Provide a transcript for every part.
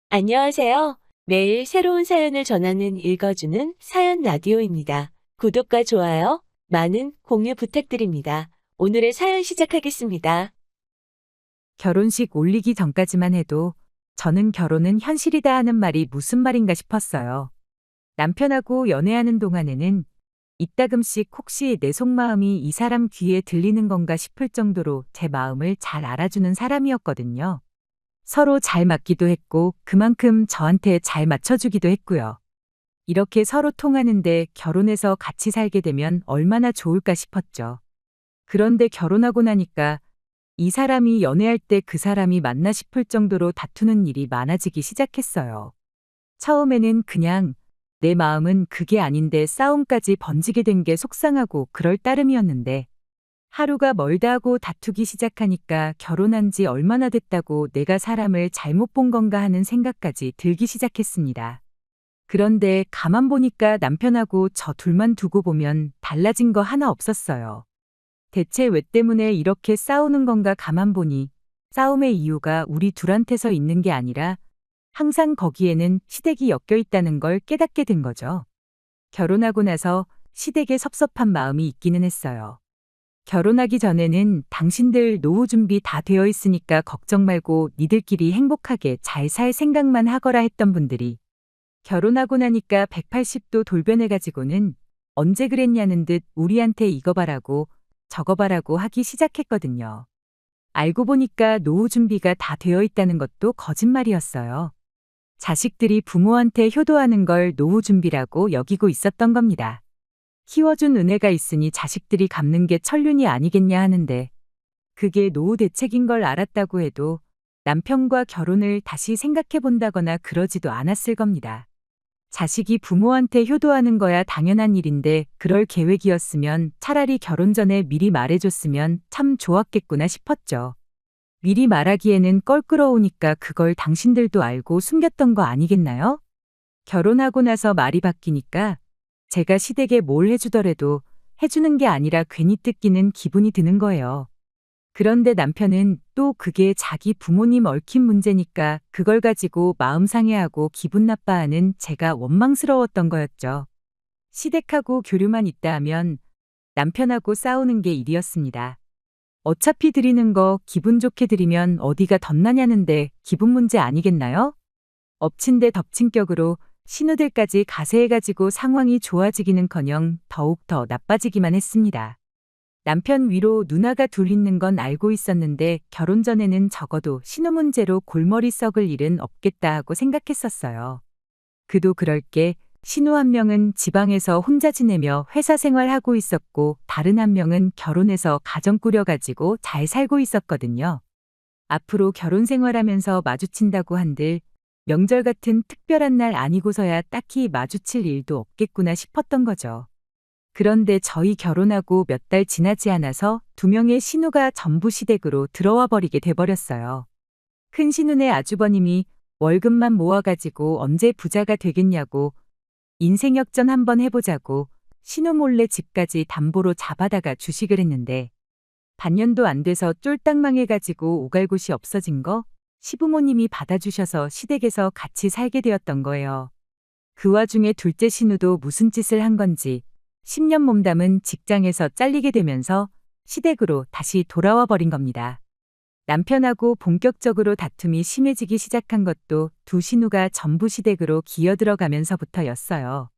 안녕하세요. 매일 새로운 사연을 전하는 읽어주는 사연 라디오입니다. 구독과 좋아요, 많은 공유 부탁드립니다. 오늘의 사연 시작하겠습니다. 결혼식 올리기 전까지만 해도 저는 결혼은 현실이다 하는 말이 무슨 말인가 싶었어요. 남편하고 연애하는 동안에는 이따금씩 혹시 내 속마음이 이 사람 귀에 들리는 건가 싶을 정도로 제 마음을 잘 알아주는 사람이었거든요. 서로 잘 맞기도 했고 그만큼 저한테 잘 맞춰주기도 했고요. 이렇게 서로 통하는데 결혼해서 같이 살게 되면 얼마나 좋을까 싶었죠. 그런데 결혼하고 나니까 이 사람이 연애할 때 그 사람이 맞나 싶을 정도로 다투는 일이 많아지기 시작했어요. 처음에는 그냥 내 마음은 그게 아닌데 싸움까지 번지게 된 게 속상하고 그럴 따름이었는데 하루가 멀다 하고 다투기 시작하니까 결혼한 지 얼마나 됐다고 내가 사람을 잘못 본 건가 하는 생각까지 들기 시작했습니다. 그런데 가만 보니까 남편하고 저 둘만 두고 보면 달라진 거 하나 없었어요. 대체 왜 때문에 이렇게 싸우는 건가 가만 보니 싸움의 이유가 우리 둘한테서 있는 게 아니라 항상 거기에는 시댁이 엮여 있다는 걸 깨닫게 된 거죠. 결혼하고 나서 시댁에 섭섭한 마음이 있기는 했어요. 결혼하기 전에는 당신들 노후 준비 다 되어 있으니까 걱정 말고 니들끼리 행복하게 잘 살 생각만 하거라 했던 분들이 결혼하고 나니까 180도 돌변해가지고는 언제 그랬냐는 듯 우리한테 이거 바라고 저거 바라고 하기 시작했거든요. 알고 보니까 노후 준비가 다 되어 있다는 것도 거짓말이었어요. 자식들이 부모한테 효도하는 걸 노후 준비라고 여기고 있었던 겁니다. 키워준 은혜가 있으니 자식들이 갚는 게 천륜이 아니겠냐 하는데 그게 노후 대책인 걸 알았다고 해도 남편과 결혼을 다시 생각해 본다거나 그러지도 않았을 겁니다. 자식이 부모한테 효도하는 거야 당연한 일인데 그럴 계획이었으면 차라리 결혼 전에 미리 말해줬으면 참 좋았겠구나 싶었죠. 미리 말하기에는 껄끄러우니까 그걸 당신들도 알고 숨겼던 거 아니겠나요? 결혼하고 나서 말이 바뀌니까 제가 시댁에 뭘 해주더라도 해주는 게 아니라 괜히 뜯기는 기분이 드는 거예요. 그런데 남편은 또 그게 자기 부모님 얽힌 문제니까 그걸 가지고 마음 상해하고 기분 나빠하는 제가 원망스러웠던 거였죠. 시댁하고 교류만 있다 하면 남편하고 싸우는 게 일이었습니다. 어차피 드리는 거 기분 좋게 드리면 어디가 덧나냐는데 기분 문제 아니겠나요? 엎친 데 덮친 격으로 신우들까지 가세해가지고 상황이 좋아지기는커녕 더욱 더 나빠지기만 했습니다. 남편 위로 누나가 둘 있는 건 알고 있었는데 결혼 전에는 적어도 신우 문제로 골머리 썩을 일은 없겠다 하고 생각했었어요. 그도 그럴 게 신우 한 명은 지방에서 혼자 지내며 회사 생활하고 있었고 다른 한 명은 결혼해서 가정 꾸려가지고 잘 살고 있었거든요. 앞으로 결혼 생활하면서 마주친다고 한들 명절 같은 특별한 날 아니고서야 딱히 마주칠 일도 없겠구나 싶었던 거죠. 그런데 저희 결혼하고 몇 달 지나지 않아서 두 명의 신우가 전부 시댁으로 들어와 버리게 돼버렸어요. 큰 신우네 아주버님이 월급만 모아가지고 언제 부자가 되겠냐고 인생 역전 한번 해보자고 신우 몰래 집까지 담보로 잡아다가 주식을 했는데 반년도 안 돼서 쫄딱 망해가지고 오갈 곳이 없어진 거 시부모님이 받아주셔서 시댁에서 같이 살게 되었던 거예요. 그 와중에 둘째 신우도 무슨 짓을 한 건지 10년 몸담은 직장에서 잘리게 되면서 시댁으로 다시 돌아와 버린 겁니다. 남편하고 본격적으로 다툼이 심해지기 시작한 것도 두 신우가 전부 시댁으로 기어들어가면서부터였어요.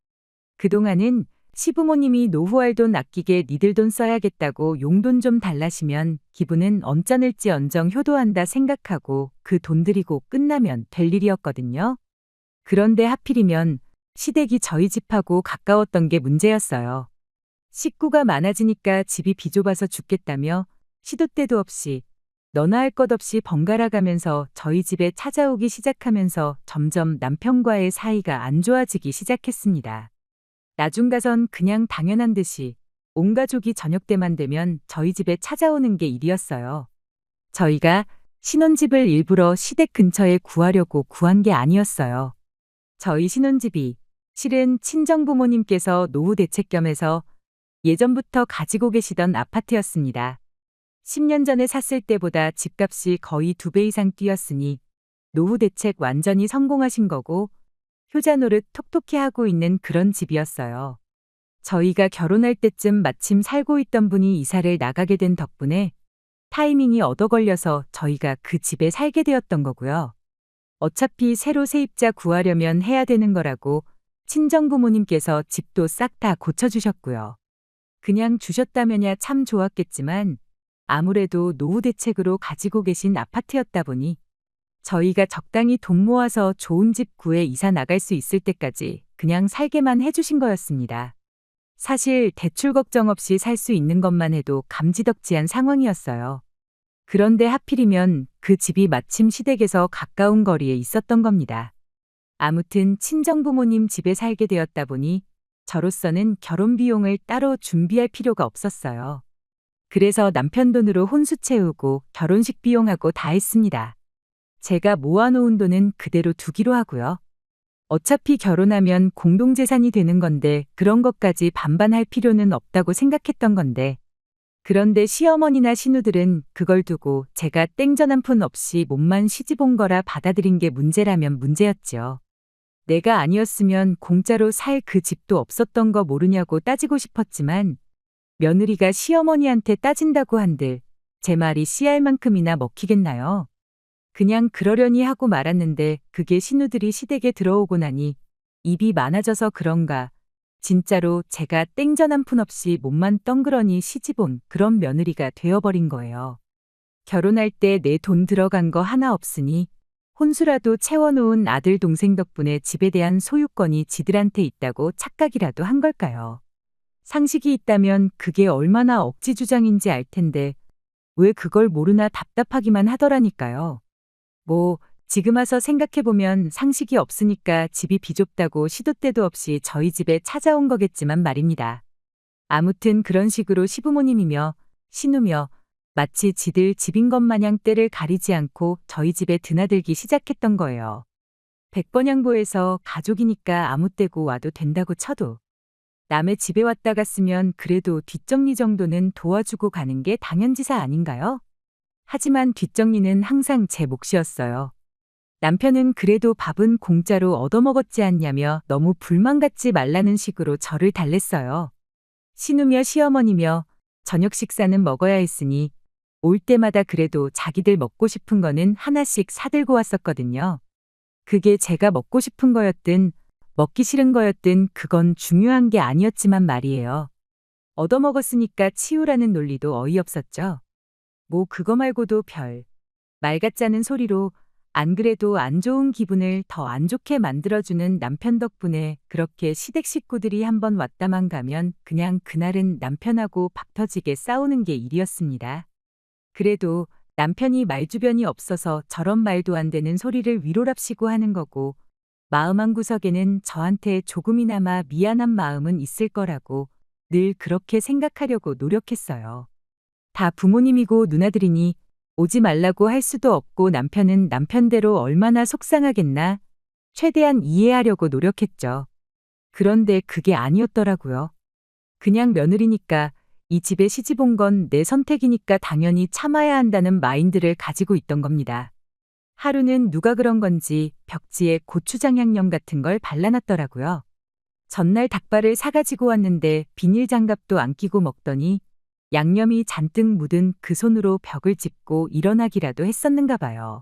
그동안은 시부모님이 노후할 돈 아끼게 니들 돈 써야겠다고 용돈 좀 달라시면 기분은 언짢을지언정 효도한다 생각하고 그 돈 들이고 끝나면 될 일이었거든요. 그런데 하필이면 시댁이 저희 집하고 가까웠던 게 문제였어요. 식구가 많아지니까 집이 비좁아서 죽겠다며 시도 때도 없이 너나 할 것 없이 번갈아 가면서 저희 집에 찾아오기 시작하면서 점점 남편과의 사이가 안 좋아지기 시작했습니다. 나중 가선 그냥 당연한 듯이 온 가족이 저녁 때만 되면 저희 집에 찾아오는 게 일이었어요. 저희가 신혼집을 일부러 시댁 근처에 구하려고 구한 게 아니었어요. 저희 신혼집이 실은 친정부모님께서 노후 대책 겸해서 예전부터 가지고 계시던 아파트였습니다. 10년 전에 샀을 때보다 집값이 거의 2배 이상 뛰었으니 노후 대책 완전히 성공하신 거고 효자 노릇 톡톡히 하고 있는 그런 집이었어요. 저희가 결혼할 때쯤 마침 살고 있던 분이 이사를 나가게 된 덕분에 타이밍이 얻어 걸려서 저희가 그 집에 살게 되었던 거고요. 어차피 새로 세입자 구하려면 해야 되는 거라고 친정부모님께서 집도 싹 다 고쳐주셨고요. 그냥 주셨다면야 참 좋았겠지만 아무래도 노후 대책으로 가지고 계신 아파트였다 보니 저희가 적당히 돈 모아서 좋은 집 구해 이사 나갈 수 있을 때까지 그냥 살게만 해주신 거였습니다. 사실 대출 걱정 없이 살 수 있는 것만 해도 감지덕지한 상황이었어요. 그런데 하필이면 그 집이 마침 시댁에서 가까운 거리에 있었던 겁니다. 아무튼 친정부모님 집에 살게 되었다 보니 저로서는 결혼 비용을 따로 준비할 필요가 없었어요. 그래서 남편 돈으로 혼수 채우고 결혼식 비용하고 다 했습니다. 제가 모아놓은 돈은 그대로 두기로 하고요. 어차피 결혼하면 공동재산이 되는 건데 그런 것까지 반반할 필요는 없다고 생각했던 건데 그런데 시어머니나 시누들은 그걸 두고 제가 땡전 한 푼 없이 몸만 시집 온 거라 받아들인 게 문제라면 문제였죠. 내가 아니었으면 공짜로 살 그 집도 없었던 거 모르냐고 따지고 싶었지만 며느리가 시어머니한테 따진다고 한들 제 말이 씨알 만큼이나 먹히겠나요? 그냥 그러려니 하고 말았는데 그게 시누들이 시댁에 들어오고 나니 입이 많아져서 그런가 진짜로 제가 땡전 한 푼 없이 몸만 덩그러니 시집온 그런 며느리가 되어버린 거예요. 결혼할 때 내 돈 들어간 거 하나 없으니 혼수라도 채워놓은 아들 동생 덕분에 집에 대한 소유권이 지들한테 있다고 착각이라도 한 걸까요? 상식이 있다면 그게 얼마나 억지주장인지 알 텐데 왜 그걸 모르나 답답하기만 하더라니까요. 지금 와서 생각해보면 상식이 없으니까 집이 비좁다고 시도 때도 없이 저희 집에 찾아온 거겠지만 말입니다. 아무튼 그런 식으로 시부모님이며 시누며 마치 지들 집인 것 마냥 때를 가리지 않고 저희 집에 드나들기 시작했던 거예요. 백번양보해서 가족이니까 아무 때고 와도 된다고 쳐도 남의 집에 왔다 갔으면 그래도 뒷정리 정도는 도와주고 가는 게 당연지사 아닌가요? 하지만 뒷정리는 항상 제 몫이었어요. 남편은 그래도 밥은 공짜로 얻어먹었지 않냐며 너무 불만 갖지 말라는 식으로 저를 달랬어요. 시누며 시어머니며 저녁 식사는 먹어야 했으니 올 때마다 그래도 자기들 먹고 싶은 거는 하나씩 사들고 왔었거든요. 그게 제가 먹고 싶은 거였든 먹기 싫은 거였든 그건 중요한 게 아니었지만 말이에요. 얻어먹었으니까 치우라는 논리도 어이없었죠. 그거 말고도 말 같자는 소리로 안 그래도 안 좋은 기분을 더 안 좋게 만들어주는 남편 덕분에 그렇게 시댁 식구들이 한번 왔다만 가면 그냥 그날은 남편하고 박 터지게 싸우는 게 일이었습니다. 그래도 남편이 말주변이 없어서 저런 말도 안 되는 소리를 위로랍시고 하는 거고 마음 한구석에는 저한테 조금이나마 미안한 마음은 있을 거라고 늘 그렇게 생각하려고 노력했어요. 다 부모님이고 누나들이니 오지 말라고 할 수도 없고 남편은 남편대로 얼마나 속상하겠나 최대한 이해하려고 노력했죠. 그런데 그게 아니었더라고요. 그냥 며느리니까 이 집에 시집 온 건 내 선택이니까 당연히 참아야 한다는 마인드를 가지고 있던 겁니다. 하루는 누가 그런 건지 벽지에 고추장 양념 같은 걸 발라놨더라고요. 전날 닭발을 사가지고 왔는데 비닐 장갑도 안 끼고 먹더니 양념이 잔뜩 묻은 그 손으로 벽을 짚고 일어나기라도 했었는가 봐요.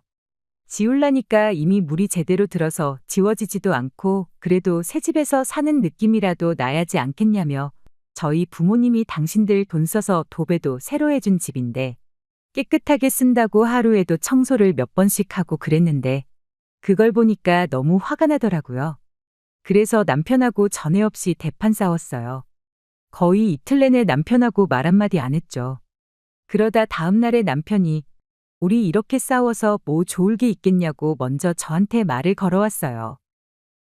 지울라니까 이미 물이 제대로 들어서 지워지지도 않고 그래도 새 집에서 사는 느낌이라도 나야지 않겠냐며 저희 부모님이 당신들 돈 써서 도배도 새로 해준 집인데 깨끗하게 쓴다고 하루에도 청소를 몇 번씩 하고 그랬는데 그걸 보니까 너무 화가 나더라고요. 그래서 남편하고 전에 없이 대판 싸웠어요. 거의 이틀 내내 남편하고 말 한마디 안 했죠. 그러다 다음 날에 남편이 우리 이렇게 싸워서 뭐 좋을 게 있겠냐고 먼저 저한테 말을 걸어왔어요.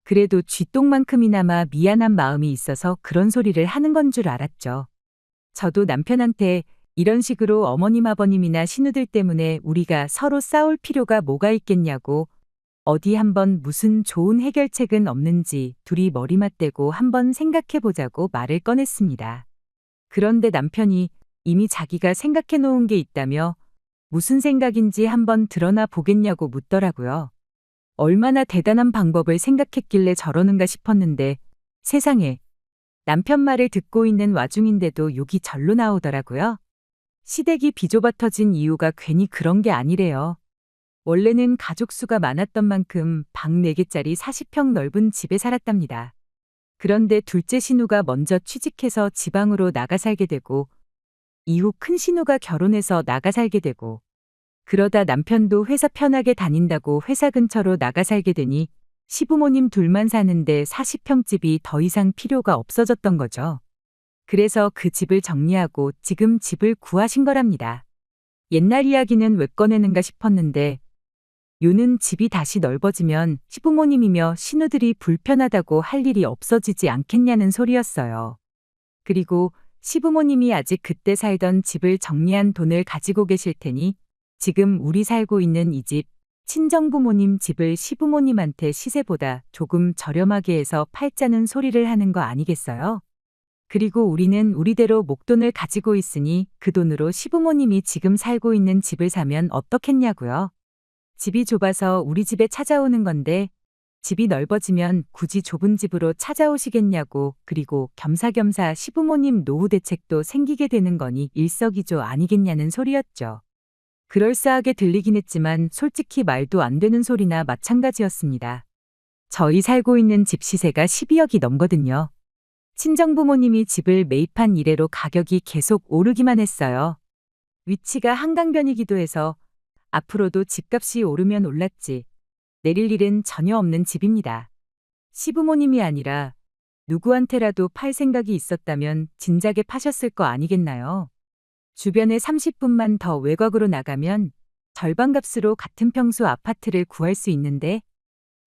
그래도 쥐똥만큼이나마 미안한 마음이 있어서 그런 소리를 하는 건 줄 알았죠. 저도 남편한테 이런 식으로 어머님 아버님이나 시누들 때문에 우리가 서로 싸울 필요가 뭐가 있겠냐고 어디 한번 무슨 좋은 해결책은 없는지 둘이 머리 맞대고 한번 생각해 보자고 말을 꺼냈습니다. 그런데 남편이 이미 자기가 생각해 놓은 게 있다며 무슨 생각인지 한번 드러나 보겠냐고 묻더라고요. 얼마나 대단한 방법을 생각했길래 저러는가 싶었는데 세상에 남편 말을 듣고 있는 와중인데도 욕이 절로 나오더라고요. 시댁이 비좁아 터진 이유가 괜히 그런 게 아니래요. 원래는 가족 수가 많았던 만큼 방 4개짜리 40평 넓은 집에 살았답니다. 그런데 둘째 신우가 먼저 취직해서 지방으로 나가 살게 되고 이후 큰 신우가 결혼해서 나가 살게 되고 그러다 남편도 회사 편하게 다닌다고 회사 근처로 나가 살게 되니 시부모님 둘만 사는데 40평 집이 더 이상 필요가 없어졌던 거죠. 그래서 그 집을 정리하고 지금 집을 구하신 거랍니다. 옛날 이야기는 왜 꺼내는가 싶었는데 요는 집이 다시 넓어지면 시부모님이며 신우들이 불편하다고 할 일이 없어지지 않겠냐는 소리였어요. 그리고 시부모님이 아직 그때 살던 집을 정리한 돈을 가지고 계실 테니 지금 우리 살고 있는 이 집, 친정부모님 집을 시부모님한테 시세보다 조금 저렴하게 해서 팔자는 소리를 하는 거 아니겠어요? 그리고 우리는 우리대로 목돈을 가지고 있으니 그 돈으로 시부모님이 지금 살고 있는 집을 사면 어떻겠냐고요? 집이 좁아서 우리 집에 찾아오는 건데 집이 넓어지면 굳이 좁은 집으로 찾아오시겠냐고 그리고 겸사겸사 시부모님 노후 대책도 생기게 되는 거니 일석이조 아니겠냐는 소리였죠. 그럴싸하게 들리긴 했지만 솔직히 말도 안 되는 소리나 마찬가지였습니다. 저희 살고 있는 집 시세가 12억이 넘거든요. 친정부모님이 집을 매입한 이래로 가격이 계속 오르기만 했어요. 위치가 한강변이기도 해서 앞으로도 집값이 오르면 올랐지 내릴 일은 전혀 없는 집입니다. 시부모님이 아니라 누구한테라도 팔 생각이 있었다면 진작에 파셨을 거 아니겠나요? 주변에 30분만 더 외곽으로 나가면 절반값으로 같은 평수 아파트를 구할 수 있는데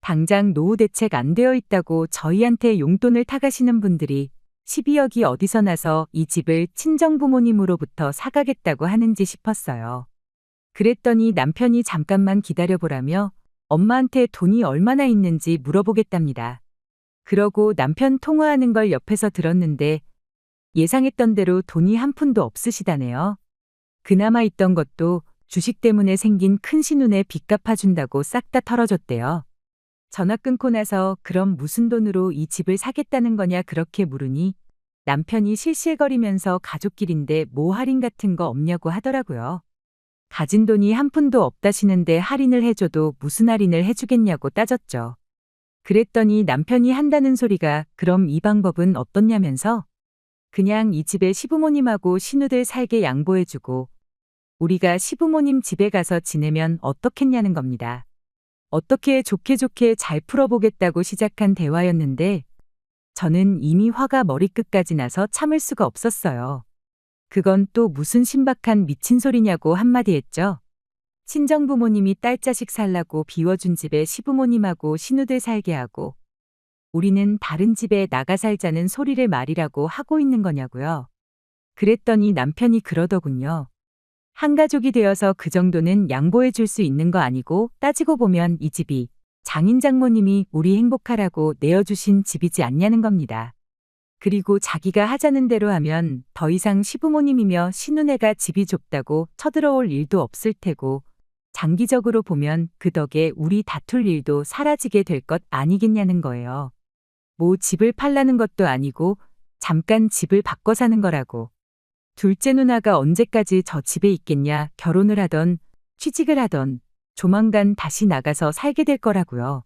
당장 노후 대책 안 되어 있다고 저희한테 용돈을 타가시는 분들이 12억이 어디서 나서 이 집을 친정부모님으로부터 사가겠다고 하는지 싶었어요. 그랬더니 남편이 잠깐만 기다려보라며 엄마한테 돈이 얼마나 있는지 물어보겠답니다. 그러고 남편 통화하는 걸 옆에서 들었는데 예상했던 대로 돈이 한 푼도 없으시다네요. 그나마 있던 것도 주식 때문에 생긴 큰 신운에 빚 갚아준다고 싹 다 털어줬대요. 전화 끊고 나서 그럼 무슨 돈으로 이 집을 사겠다는 거냐 그렇게 물으니 남편이 실실거리면서 가족끼린데 뭐 할인 같은 거 없냐고 하더라고요. 가진 돈이 한 푼도 없다시는데 할인을 해줘도 무슨 할인을 해주겠냐고 따졌죠. 그랬더니 남편이 한다는 소리가 그럼 이 방법은 어떻냐면서 그냥 이 집에 시부모님하고 신우들 살게 양보해주고 우리가 시부모님 집에 가서 지내면 어떻겠냐는 겁니다. 어떻게 좋게 좋게 잘 풀어보겠다고 시작한 대화였는데 저는 이미 화가 머리끝까지 나서 참을 수가 없었어요. 그건 또 무슨 신박한 미친 소리냐고 한마디 했죠. 친정부모님이 딸 자식 살라고 비워준 집에 시부모님하고 신우들 살게 하고 우리는 다른 집에 나가 살자는 소리를 말이라고 하고 있는 거냐고요. 그랬더니 남편이 그러더군요. 한 가족이 되어서 그 정도는 양보해 줄 수 있는 거 아니고 따지고 보면 이 집이 장인 장모님이 우리 행복하라고 내어주신 집이지 않냐는 겁니다. 그리고 자기가 하자는 대로 하면 더 이상 시부모님이며 시누네가 집이 좁다고 쳐들어올 일도 없을 테고 장기적으로 보면 그 덕에 우리 다툴 일도 사라지게 될 것 아니겠냐는 거예요. 뭐 집을 팔라는 것도 아니고 잠깐 집을 바꿔 사는 거라고. 둘째 누나가 언제까지 저 집에 있겠냐. 결혼을 하던 취직을 하던 조만간 다시 나가서 살게 될 거라고요.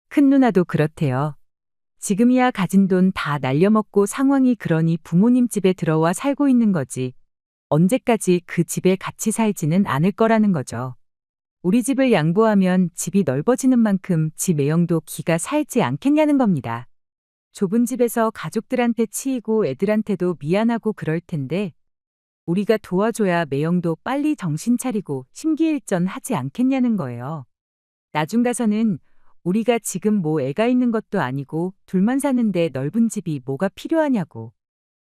큰 누나도 그렇대요. 지금이야 가진 돈 다 날려먹고 상황이 그러니 부모님 집에 들어와 살고 있는 거지. 언제까지 그 집에 같이 살지는 않을 거라는 거죠. 우리 집을 양보하면 집이 넓어지는 만큼 집 매형도 기가 살지 않겠냐는 겁니다. 좁은 집에서 가족들한테 치이고 애들한테도 미안하고 그럴 텐데 우리가 도와줘야 매형도 빨리 정신 차리고 심기일전하지 않겠냐는 거예요. 나중 가서는 우리가 지금 뭐 애가 있는 것도 아니고 둘만 사는데 넓은 집이 뭐가 필요하냐고.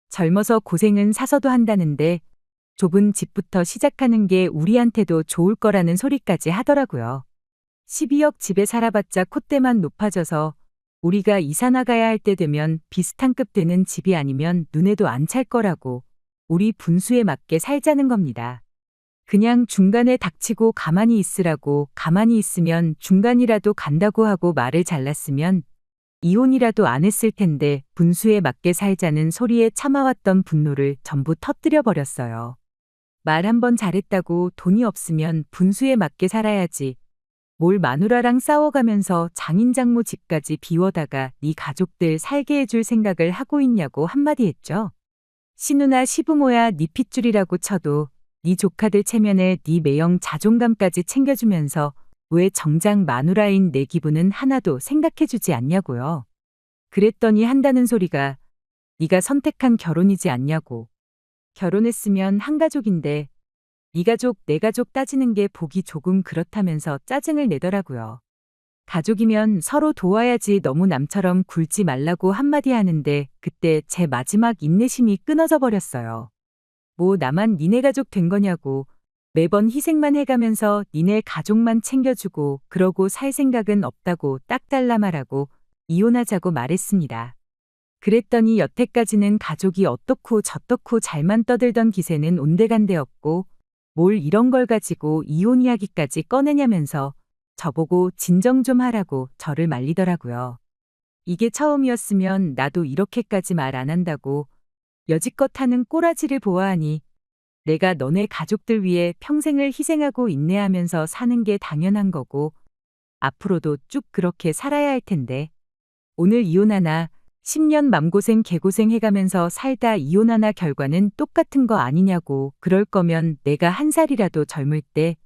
젊어서 고생은 사서도 한다는데 좁은 집부터 시작하는 게 우리한테도 좋을 거라는 소리까지 하더라고요. 12억 집에 살아봤자 콧대만 높아져서 우리가 이사 나가야 할 때 되면 비슷한 급 되는 집이 아니면 눈에도 안 찰 거라고 우리 분수에 맞게 살자는 겁니다. 그냥 중간에 닥치고 가만히 있으라고, 가만히 있으면 중간이라도 간다고 하고 말을 잘랐으면 이혼이라도 안 했을 텐데 분수에 맞게 살자는 소리에 참아왔던 분노를 전부 터뜨려 버렸어요. 말 한 번 잘했다고 돈이 없으면 분수에 맞게 살아야지. 뭘 마누라랑 싸워가면서 장인 장모 집까지 비워다가 네 가족들 살게 해줄 생각을 하고 있냐고 한마디 했죠. 시누나 시부모야 네 핏줄이라고 쳐도 네 조카들 체면에 네 매형 자존감까지 챙겨주면서 왜 정작 마누라인 내 기분은 하나도 생각해주지 않냐고요. 그랬더니 한다는 소리가 네가 선택한 결혼이지 않냐고. 결혼했으면 한 가족인데 네 가족 내 가족 따지는 게 보기 조금 그렇다면서 짜증을 내더라고요. 가족이면 서로 도와야지 너무 남처럼 굴지 말라고 한마디 하는데 그때 제 마지막 인내심이 끊어져 버렸어요. 뭐 나만 니네 가족 된 거냐고. 매번 희생만 해가면서 니네 가족만 챙겨주고 그러고 살 생각은 없다고 딱 잘라 말하고 이혼하자고 말했습니다. 그랬더니 여태까지는 가족이 어떻고 저떻고 잘만 떠들던 기세는 온데간데없고 뭘 이런 걸 가지고 이혼 이야기까지 꺼내냐면서 저보고 진정 좀 하라고 저를 말리더라고요. 이게 처음이었으면 나도 이렇게까지 말 안 한다고 여지껏 하는 꼬라지를 보아하니 내가 너네 가족들 위해 평생을 희생하고 인내하면서 사는 게 당연한 거고 앞으로도 쭉 그렇게 살아야 할 텐데 오늘 이혼하나 10년 맘고생 개고생 해가면서 살다 이혼하나 결과는 똑같은 거 아니냐고. 그럴 거면 내가 한 살이라도 젊을 때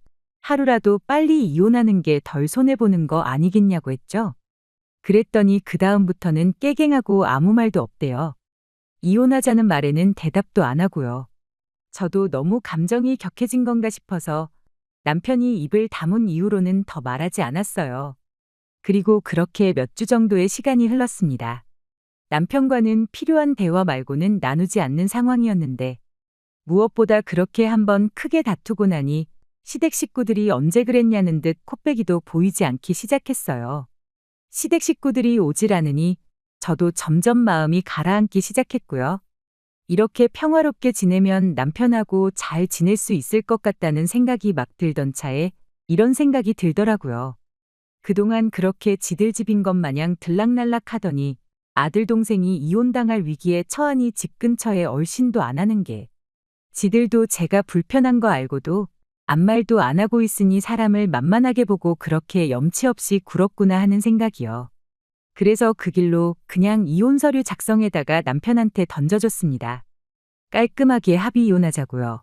하루라도 빨리 이혼하는 게 덜 손해보는 거 아니겠냐고 했죠. 그랬더니 그다음부터는 깨갱하고 아무 말도 없대요. 이혼하자는 말에는 대답도 안 하고요. 저도 너무 감정이 격해진 건가 싶어서 남편이 입을 다문 이후로는 더 말하지 않았어요. 그리고 그렇게 몇 주 정도의 시간이 흘렀습니다. 남편과는 필요한 대화 말고는 나누지 않는 상황이었는데 무엇보다 그렇게 한번 크게 다투고 나니 시댁 식구들이 언제 그랬냐는 듯 코빼기도 보이지 않기 시작했어요. 시댁 식구들이 오질 않으니 저도 점점 마음이 가라앉기 시작했고요. 이렇게 평화롭게 지내면 남편하고 잘 지낼 수 있을 것 같다는 생각이 막 들던 차에 이런 생각이 들더라고요. 그동안 그렇게 지들 집인 것 마냥 들락날락 하더니 아들 동생이 이혼당할 위기에 처하니 집 근처에 얼씬도 안 하는 게 지들도 제가 불편한 거 알고도 아무 말도 안 하고 있으니 사람을 만만하게 보고 그렇게 염치 없이 굴었구나 하는 생각이요. 그래서 그 길로 그냥 이혼 서류 작성에다가 남편한테 던져줬습니다. 깔끔하게 합의 이혼하자고요.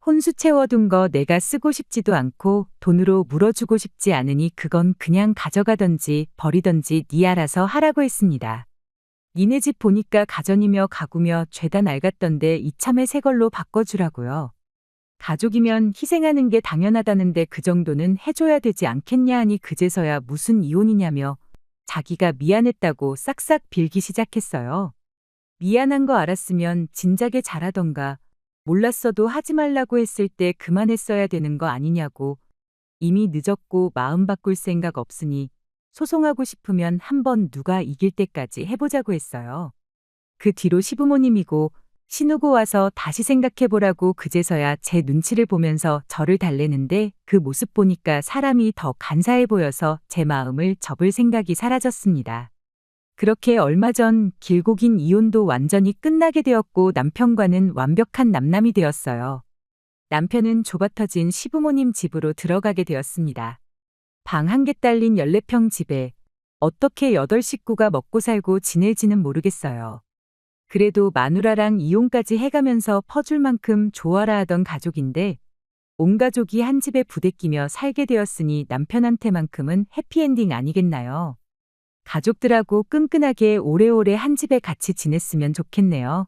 혼수 채워둔 거 내가 쓰고 싶지도 않고 돈으로 물어주고 싶지 않으니 그건 그냥 가져가던지 버리던지 네 알아서 하라고 했습니다. 니네 집 보니까 가전이며 가구며 죄다 낡았던데 이참에 새 걸로 바꿔주라고요. 가족이면 희생하는 게 당연하다는데 그 정도는 해줘야 되지 않겠냐 하니 그제서야 무슨 이혼이냐며 자기가 미안했다고 싹싹 빌기 시작했어요. 미안한 거 알았으면 진작에 잘하던가 몰랐어도 하지 말라고 했을 때 그만했어야 되는 거 아니냐고. 이미 늦었고 마음 바꿀 생각 없으니 소송하고 싶으면 한번 누가 이길 때까지 해보자고 했어요. 그 뒤로 시부모님이고 신우고 와서 다시 생각해보라고 그제서야 제 눈치를 보면서 저를 달래는데 그 모습 보니까 사람이 더 간사해 보여서 제 마음을 접을 생각이 사라졌습니다. 그렇게 얼마 전 길고 긴 이혼도 완전히 끝나게 되었고 남편과는 완벽한 남남이 되었어요. 남편은 좁아터진 시부모님 집으로 들어가게 되었습니다. 방 한 개 딸린 14평 집에 어떻게 8식구가 먹고 살고 지낼지는 모르겠어요. 그래도 마누라랑 이혼까지 해가면서 퍼줄 만큼 좋아라 하던 가족인데 온 가족이 한 집에 부대끼며 살게 되었으니 남편한테만큼은 해피엔딩 아니겠나요? 가족들하고 끈끈하게 오래오래 한 집에 같이 지냈으면 좋겠네요.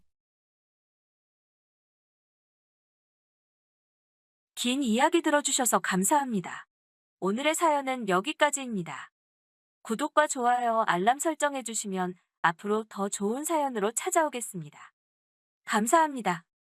긴 이야기 들어주셔서 감사합니다. 오늘의 사연은 여기까지입니다. 구독과 좋아요, 알람 설정해주시면 앞으로 더 좋은 사연으로 찾아오겠습니다. 감사합니다.